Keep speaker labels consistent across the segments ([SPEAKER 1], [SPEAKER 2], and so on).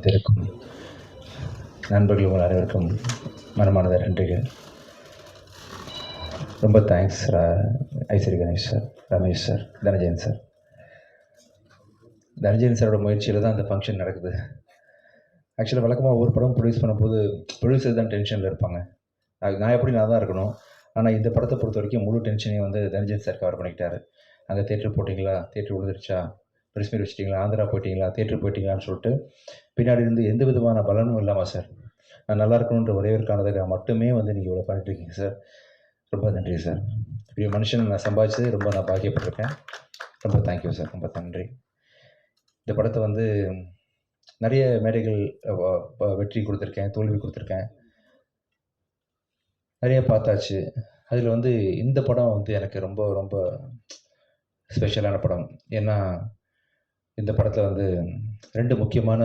[SPEAKER 1] காத்திருக்கும் நண்பர்கள் உங்கள் அனைவருக்கும் மனமானத நன்றிகள். ரொம்ப thanks Ishari Ganesh sir, Ramesh sir, Dhanajayan sir. Dhanajayan சாரோட முயற்சியில் தான் அந்த ஃபங்க்ஷன் நடக்குது. ஆக்சுவலாக வழக்கமாக ஒவ்வொரு படம் ப்ரொடியூஸ் பண்ணும்போது ப்ரொடியூசர் தான் டென்ஷனில் இருப்பாங்க. நான் எப்படி நான் தான் இருக்கணும். ஆனால் இந்த படத்தை பொறுத்த வரைக்கும் முழு டென்ஷனையும் வந்து தனஜயன் சார் கவர் பண்ணிக்கிட்டாரு. அங்கே தேட்டர் போட்டிங்களா, தேட்டர் விழுந்துருச்சா, ப்ரெஸ் மீட் வச்சிட்டிங்களா, ஆந்திரா போயிட்டீங்களா, தேட்டர் போயிட்டீங்களான்னு சொல்லிட்டு பின்னாடி இருந்து எந்த விதமான பலனும் இல்லாமல் சார் நான் நல்லா இருக்கணுன்ற ஒரே ஒரு காரணத்துக்காக மட்டுமே வந்து நீங்கள் இவ்வளோ பண்ணிட்டுருக்கீங்க சார். ரொம்ப நன்றி சார். இப்படி மனுஷனை நான் சம்பாதிச்சது ரொம்ப நான் பாக்கியப்பட்டிருக்கேன். ரொம்ப தேங்க்யூ சார், ரொம்ப நன்றி. இந்த படத்தை வந்து நிறைய மேடைகள் வெற்றி கொடுத்துருக்கேன், தோல்வி கொடுத்துருக்கேன், நிறைய பார்த்தாச்சு. அதில் வந்து இந்த படம் வந்து எனக்கு ரொம்ப ரொம்ப ஸ்பெஷலான படம். ஏன்னா இந்த படத்தில் வந்து 2 முக்கியமான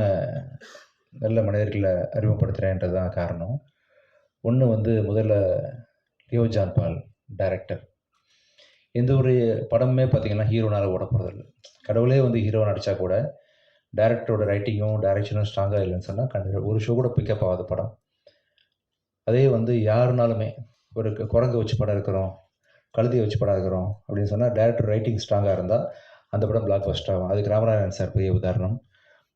[SPEAKER 1] நல்ல மனிதர்களை அறிமுகப்படுத்துகிறேன்றது தான் காரணம். ஒன்று வந்து முதல்ல லியோ ஜான் பால் டைரக்டர். எந்த ஒரு படமுமே பார்த்திங்கன்னா ஹீரோனால் ஓட போகிறதில்ல. கடவுளே வந்து ஹீரோ நடித்தா கூட டைரக்டரோட ரைட்டிங்கும் டைரக்ஷனும் ஸ்ட்ராங்காக இல்லைன்னு சொன்னால் ஒரு ஷோ கூட பிக்கப் ஆகாத படம். அதே வந்து யாருனாலுமே ஒரு குரங்கு வச்சு படம் இருக்கிறோம், கழுதியை வச்சு படம் இருக்கிறோம் அப்படின்னு சொன்னால் டைரக்டர் ரைட்டிங் ஸ்ட்ராங்காக இருந்தால் அந்த படம் பிளாக் பஸ்டர் ஆகும். அதுக்கு ராமநாதன் சார் பெரிய உதாரணம்.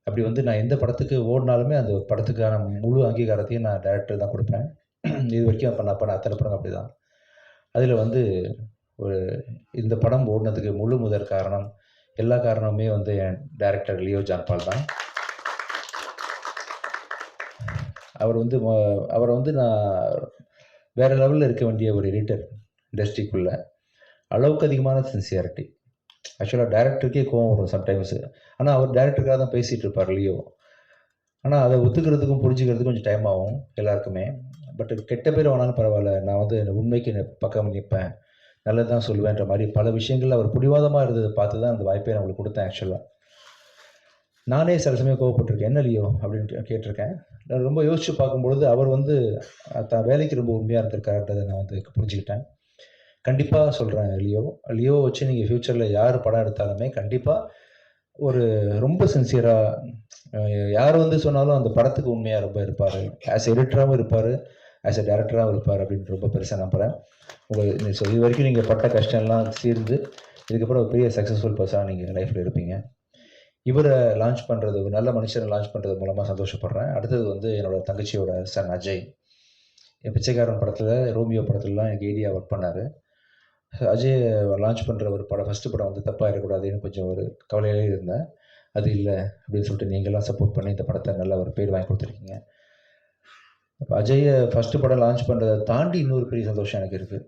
[SPEAKER 1] அப்படி வந்து நான் எந்த படத்துக்கு ஓடினாலுமே அந்த படத்துக்கான முழு அங்கீகாரத்தையும் நான் டைரக்டர் தான் கொடுப்பேன். இது வரைக்கும் அப்போ நான் பண்ண அத்தனை படம் அப்படி தான். அதில் வந்து ஒரு இந்த படம் ஓடினதுக்கு முழு முதற் காரணம், எல்லா காரணமுமே வந்து என் டைரக்டர் லியோ ஜான் பால் தான். அவரை வந்து நான் வேறு லெவலில் இருக்க வேண்டிய ஒரு எடிட்டர் இண்டஸ்ட்ரிக்குள்ளே. அளவுக்கு அதிகமான சின்சியாரிட்டி. ஆக்சுவலாக டைரக்டருக்கே கோவம் வரும் சம்டைம்ஸு. ஆனால் அவர் டைரக்டருக்காக தான் பேசிகிட்டு இருப்பார் லியோ. ஆனால் அதை ஒத்துக்கிறதுக்கும் புரிஞ்சுக்கிறதுக்கும் கொஞ்சம் டைம் ஆகும் எல்லாருக்குமே. பட் கெட்ட பேர் வேணாலும் பரவாயில்ல, நான் வந்து உண்மைக்கு பக்கம் நிற்பேன், நல்லது தான் சொல்லுவேன்ற மாதிரி பல விஷயங்கள் அவர் பிடிவாதமாக இருந்ததை பார்த்து தான் அந்த வாய்ப்பை நான் உங்களுக்கு கொடுத்தேன். ஆக்சுவலாக நானே சில சமயம் கோவப்பட்டிருக்கேன், என்ன லியோ அப்படின்னு கேட்டிருக்கேன். நான் ரொம்ப யோசித்து பார்க்கும்பொழுது அவர் வந்து தான் வேலைக்கு ரொம்ப உண்மையாக இருந்திருக்காருன்றதை நான் வந்து புரிஞ்சுக்கிட்டேன். கண்டிப்பாக சொல்கிறேன், லியோ வச்சு நீங்கள் ஃப்யூச்சரில் யார் படம் எடுத்தாலுமே கண்டிப்பாக ஒரு ரொம்ப சின்சியராக யார் வந்து சொன்னாலும் அந்த படத்துக்கு உண்மையாக ரொம்ப இருப்பார். ஆஸ் எடிட்டராகவும் இருப்பார், ஆஸ் எ டேரக்டராகவும் இருப்பார் அப்படின்னு ரொம்ப பெருசாக நம்புகிறேன். இது வரைக்கும் நீங்கள் பட்ட கஷ்டம்லாம் சீர்ந்து இதுக்கப்புறம் ஒரு பெரிய சக்ஸஸ்ஃபுல் பர்சனாக நீங்கள் லைஃப்பில் இருப்பீங்க. இவரை லான்ச் பண்ணுறது, ஒரு நல்ல மனுஷரை லான்ச் பண்ணுறது மூலமாக சந்தோஷப்படுறேன். அடுத்தது வந்து என்னோடய தங்கச்சியோட சன் அஜய். என் பிச்சைக்காரன் படத்தில், ரோமியோ படத்துலலாம் எனக்கு ஐடியா ஒர்க் பண்ணார். அஜய் லான்ச் பண்ணுற ஒரு படம், ஃபஸ்ட்டு படம் வந்து தப்பாக இருக்கக்கூடாதுன்னு கொஞ்சம் ஒரு கவலையிலே இருந்தேன். அது இல்லை அப்படின்னு சொல்லிட்டு நீங்கள்லாம் சப்போர்ட் பண்ணி இந்த படத்தை நல்ல ஒரு பேர் வாங்கி கொடுத்துருக்கீங்க. இப்போ அஜயை ஃபஸ்ட்டு படம் லான்ச் பண்ணுறதை தாண்டி இன்னொரு பெரிய சந்தோஷம் எனக்கு இருக்குது.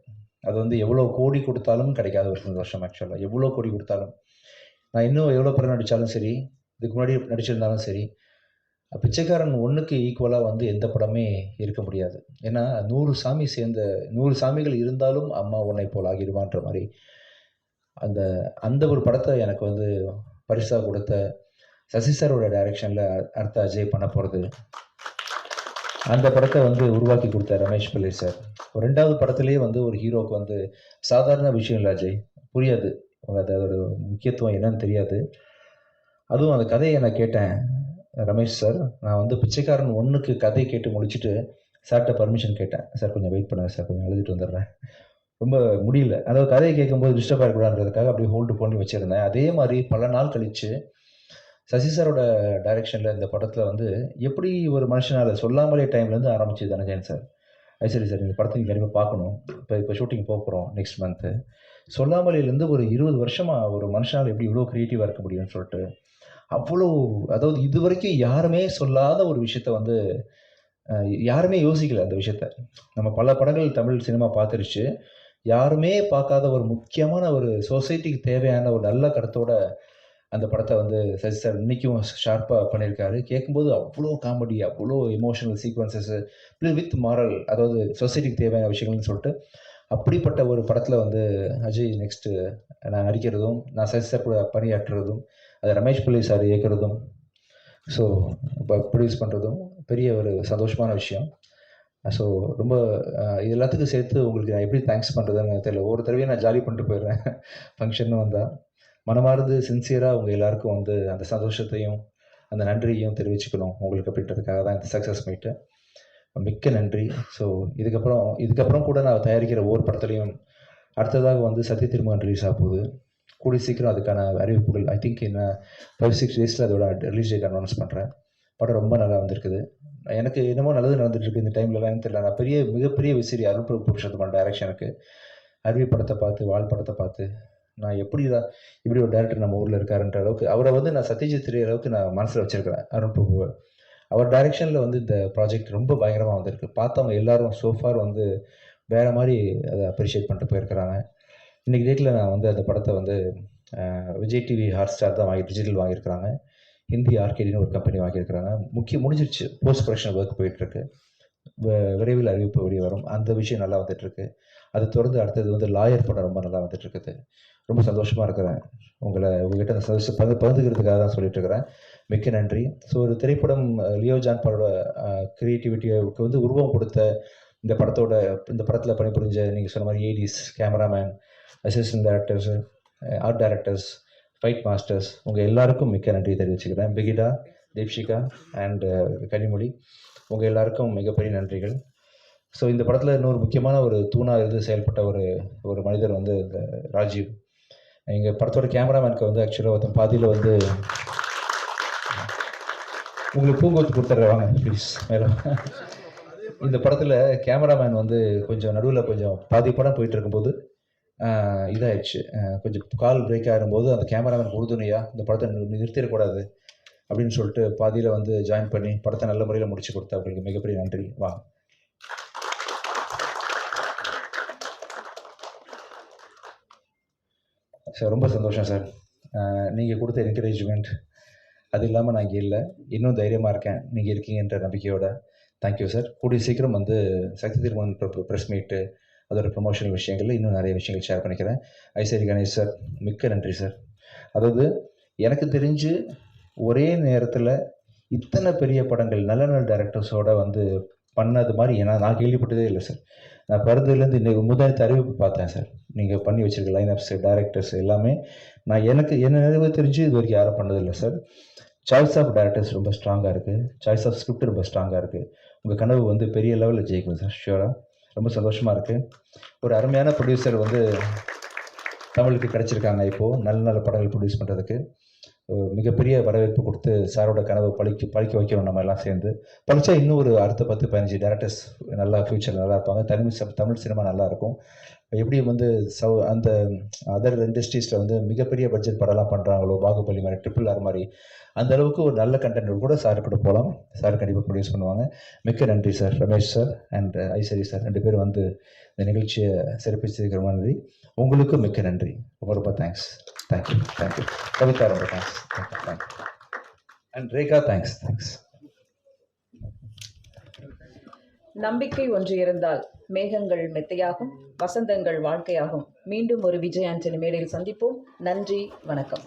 [SPEAKER 1] அது வந்து எவ்வளோ கோடி கொடுத்தாலும் கிடைக்காத ஒரு சந்தோஷம். ஆக்சுவலாக எவ்வளோ கோடி கொடுத்தாலும், நான் இன்னும் எவ்வளோ படம் நடித்தாலும் சரி, இதுக்கு முன்னாடி நடிச்சிருந்தாலும் சரி, பிச்சைக்காரன் 1க்கு ஈக்குவலாக வந்து எந்த படமே இருக்க முடியாது. ஏன்னா 100 சாமிகள் இருந்தாலும் அம்மா உன்னை போல் ஆகிடுவான்ற மாதிரி அந்த ஒரு படத்தை எனக்கு வந்து பரிசாக கொடுத்த சசி சாரோட டைரக்ஷனில் அடுத்த அஜய் பண்ண போகிறது. அந்த படத்தை வந்து உருவாக்கி கொடுத்த ரமேஷ் பிள்ளை சார். 2வது படத்துலேயே வந்து ஒரு ஹீரோவுக்கு வந்து சாதாரண விஷயம் இல்லை அஜய், புரியாது, அதோட முக்கியத்துவம் என்னன்னு தெரியாது. அதுவும் அந்த கதையை நான் கேட்டேன் ரமேஷ் சார். நான் வந்து பிச்சைக்காரன் 1க்கு கதை கேட்டு முடிச்சுட்டு சார்கிட்ட பர்மிஷன் கேட்டேன். சார் கொஞ்சம் வெயிட் பண்ணுங்கள் சார், கொஞ்சம் எழுதிட்டு வந்துடுறேன், ரொம்ப முடியல, அதாவது கதையை கேட்கும்போது டிஸ்டர்ப் ஆகக்கூடாதுன்றதுக்காக அப்படியே ஹோல்டு பண்ணி வச்சுருந்தேன். அதே மாதிரி பல நாள் கழித்து சசி சாரோட டைரெக்ஷனில் இந்த படத்தில் வந்து எப்படி ஒரு மனுஷனால் சொல்லாமலே டைம்லேருந்து ஆரம்பிச்சு தனஜயன் சார், சரி சார் இந்த படத்தை நீங்கள் கண்டிப்பாக பார்க்கணும், இப்போ ஷூட்டிங் போக போகிறோம் நெக்ஸ்ட் மந்த்து, சொல்லாமலேருந்து ஒரு 20 வருஷமாக ஒரு மனுஷனால் எப்படி இவ்வளோ க்ரியேட்டிவாக இருக்க முடியும்னு சொல்லிட்டு அவ்வளோ, அதாவது இது வரைக்கும் யாருமே சொல்லாத ஒரு விஷயத்த வந்து யாருமே யோசிக்கல அந்த விஷயத்த. நம்ம பல படங்கள் தமிழ் சினிமா பார்த்துருச்சு, யாருமே பார்க்காத ஒரு முக்கியமான ஒரு சொசைட்டிக்கு தேவையான ஒரு நல்ல கருத்தோட அந்த படத்தை வந்து சசி சார் இன்றைக்கும் ஷார்ப்பாக பண்ணியிருக்காரு. கேட்கும்போது அவ்வளோ காமெடி, அவ்வளோ எமோஷனல் சீக்வன்சஸ்ஸு வித் மாரல், அதாவது சொசைட்டிக்கு தேவையான விஷயங்கள்னு சொல்லிட்டு அப்படிப்பட்ட ஒரு படத்தில் வந்து அஜய் நெக்ஸ்ட்டு நான் நடிக்கிறதும், நான் சசி சார் கூட பணியாற்றுறதும், அதை ரமேஷ் பிள்ளை சார் இயக்குறதும், ஸோ இப்போ ப்ரொடியூஸ் பண்ணுறதும் பெரிய ஒரு சந்தோஷமான விஷயம். ஸோ ரொம்ப இது எல்லாத்துக்கும் சேர்த்து உங்களுக்கு நான் எப்படி தேங்க்ஸ் பண்ணுறதுன்னு தெரியல. ஒவ்வொரு தடவையும் நான் ஜாலி பண்ணிட்டு போயிடுறேன் ஃபங்க்ஷன்னு வந்தால். மனமார்ந்து சின்சியராக உங்கள் எல்லாருக்கும் வந்து அந்த சந்தோஷத்தையும் அந்த நன்றியையும் தெரிவிச்சுக்கணும் உங்களுக்கு அப்படின்றதுக்காக தான் இந்த சக்ஸஸ் மீட்டு. மிக்க நன்றி. ஸோ இதுக்கப்புறம் கூட நான் தயாரிக்கிற ஒவ்வொரு படத்துலையும் அடுத்ததாக வந்து சத்திய திருமகன் ரிலீஸ் ஆக போகுது. கூடிய சீக்கிரம் அதுக்கான அறிவிப்புகள் ஐ திங்க் இன்னும் 5-6 டேஸில் அதோட ரிலீஸ் டேட் அனௌன்ஸ் பண்ணுறேன். படம் ரொம்ப நல்லா வந்திருக்குது. எனக்கு என்னமோ நல்லது நடந்துட்டுருக்கு இந்த டைம்லலாம் தெரியல. நான் மிகப்பெரிய விசிறி அருண் பிரபு புருஷோத்தமன் டைரக்ஷனுக்கு அருவி படத்தை பார்த்து, வால் படத்தை பார்த்து, நான் இப்படி ஒரு டேரக்டர் நம்ம ஊரில் இருக்காருன்ற அளவுக்கு அவரை வந்து நான் சத்யஜித் ரே அளவுக்கு நான் மனசில் வச்சுருக்கிறேன் அருண் பிரபுவை. அவர் டைரக்ஷனில் வந்து இந்த ப்ராஜெக்ட் ரொம்ப பயங்கரமாக வந்திருக்கு. பார்த்தவங்க எல்லாரும் சோஃபார் வந்து வேறு மாதிரி அதை அப்ரிஷியேட் பண்ணிட்டு போயிருக்கிறாங்க. இன்றைக்கி டேட்டில் நான் வந்து அந்த படத்தை வந்து விஜய் டிவி ஹாட்ஸ்டார் தான் டிஜிட்டல் வாங்கியிருக்கிறாங்க. ஹிந்தி ஆர்கேடின்னு ஒரு கம்பெனி வாங்கியிருக்கிறாங்க. முடிஞ்சிருச்சு. போஸ்ட் ப்ரொடக்ஷன் ஒர்க் போயிட்டுருக்கு. விரைவில் அறிவிப்பு வெளியே வரும். அந்த விஷயம் நல்லா வந்துட்டுருக்கு. அது தொடர்ந்து அடுத்தது வந்து லாயர் படம் ரொம்ப நல்லா வந்துட்டுருக்குது. ரொம்ப சந்தோஷமாக இருக்கிறேன். உங்கள்கிட்ட அந்த சந்தோஷம் பகிர்ந்துக்கிறதுக்காக தான் சொல்லிட்டு இருக்கிறேன். மிக்க நன்றி. ஸோ ஒரு திரைப்படம் லியோ ஜான் பாலோட கிரியேட்டிவிட்டிக்கு வந்து உருவம் கொடுத்த இந்த படத்தில் பணிபுரிஞ்ச நீங்கள் சொன்ன மாதிரி ADs, cameraman, assistant directors, art directors, fight masters உங்கள் எல்லாருக்கும் மிக்க நன்றி தெரிவிச்சுக்கிறேன். பிகிடா, தீப்ஷிகா அண்ட் கனிமொழி உங்கள் எல்லாருக்கும் மிகப்பெரிய நன்றிகள். ஸோ இந்த படத்தில் இன்னொரு முக்கியமான ஒரு தூணாக இருந்து செயல்பட்ட ஒரு மனிதர் வந்து இந்த ராஜீவ். எங்கள் படத்தோட கேமராமேனுக்கு வந்து ஆக்சுவலாக ஒருத்தன் பாதியில் வந்து உங்களுக்கு பூங்கொத்து கொடுத்துட்றேன் வாங்க ப்ளீஸ் மேடம். இந்த படத்தில் கேமராமேன் வந்து நடுவில் பாதி படம் போயிட்டு இருக்கும்போது இதாகிடுச்சு. கொஞ்சம் கால் பிரேக் ஆகும்போது அந்த கேமராமேன் உறுதுணையாக இந்த படத்தை நிறுத்திடக்கூடாது அப்படின்னு சொல்லிட்டு பாதியில் வந்து ஜாயின் பண்ணி படத்தை நல்ல முறையில் முடிச்சு கொடுத்தா அவங்களுக்கு மிகப்பெரிய நன்றி. வாங்க. சார் ரொம்ப சந்தோஷம் சார். நீங்கள் கொடுத்த என்கரேஜ்மெண்ட் அது இல்லாமல் நான் இங்கே இல்லை. இன்னும் தைரியமாக இருக்கேன் நீங்கள் இருக்கீங்கன்ற நம்பிக்கையோட. Thank you sir. கூடிய சீக்கிரம் வந்து சக்தி திருமகன் ப்ரெஸ் மீட்டு அதோட ப்ரொமோஷனல் விஷயங்களில் இன்னும் நிறைய விஷயங்கள் ஷேர் பண்ணிக்கிறேன். ஐசரி கணேஷ் சார் மிக்க நன்றி சார். அதாவது எனக்கு தெரிஞ்சு ஒரே நேரத்தில் இத்தனை பெரிய படங்கள் நல்ல நல்ல டைரக்டர்ஸோடு வந்து பண்ணது மாதிரி நான் கேள்விப்பட்டதே இல்லை சார். நான் பிறந்ததுலேருந்து இன்னைக்கு முதல் அறிவிப்பு பார்த்தேன் சார். நீங்கள் பண்ணி வச்சுருக்க லைனப்ஸு, டைரக்டர்ஸ் எல்லாமே என்ன நினைவு தெரிஞ்சு இது வரைக்கும் யாரும் பண்ணதில்லை சார். சாய்ஸ் ஆஃப் டைரக்டர்ஸ் ரொம்ப ஸ்ட்ராங்காக இருக்குது. சாய்ஸ் ஆஃப் ஸ்கிரிப்ட் ரொம்ப ஸ்ட்ராங்காக இருக்குது. உங்கள் கனவு வந்து பெரிய லெவலில் ஜெயிக்கணும் சார் ஷியோராக. ரொம்ப சந்தோஷமாக இருக்குது. ஒரு அருமையான ப்ரொடியூசர் வந்து தமிழுக்கு கிடச்சிருக்காங்க. இப்போது நல்ல நல்ல படங்கள் ப்ரொடியூஸ் பண்ணுறதுக்கு மிகப்பெரிய வரவேற்பு கொடுத்து சாரோட கனவு பழிக்க வைக்கணும். நம்ம எல்லாம் சேர்ந்து படித்தா இன்னும் ஒரு அடுத்த 10-15 டேரக்டர்ஸ் நல்லா ஃப்யூச்சர் நல்லா இருப்பாங்க. தமிழ் சினிமா நல்லாயிருக்கும். எப்படி வந்து அந்த அதர் இண்டஸ்ட்ரீஸில் வந்து மிகப்பெரிய பட்ஜெட் படம்லாம் பண்ணுறாங்களோ, பாகுபலி மாதிரி, RRR மாதிரி, அந்த அளவுக்கு ஒரு நல்ல கண்டென்ட் கூட சார் கூட போகலாம். சார் கண்டிப்பாக ப்ரொடியூஸ் பண்ணுவாங்க. மிக்க நன்றி sir. Ramesh sir and Ishari sir 2 பேரும் வந்து இந்த நிகழ்ச்சியை சிறப்பிச்சதுக்கு ரொம்ப நன்றி. உங்களுக்கும் மிக்க நன்றி. ரொம்ப தேங்க்ஸ். தேங்க்யூ. கவிதா ரொம்ப thanks. Thank you. And Rekha thanks.
[SPEAKER 2] நம்பிக்கை ஒன்று இருந்தால் மேகங்கள் மெத்தையாகும், வசந்தங்கள் வாழ்க்கையாகும். மீண்டும் ஒரு விஜய் ஆண்டனி மேடையில் சந்திப்போம். நன்றி, வணக்கம்.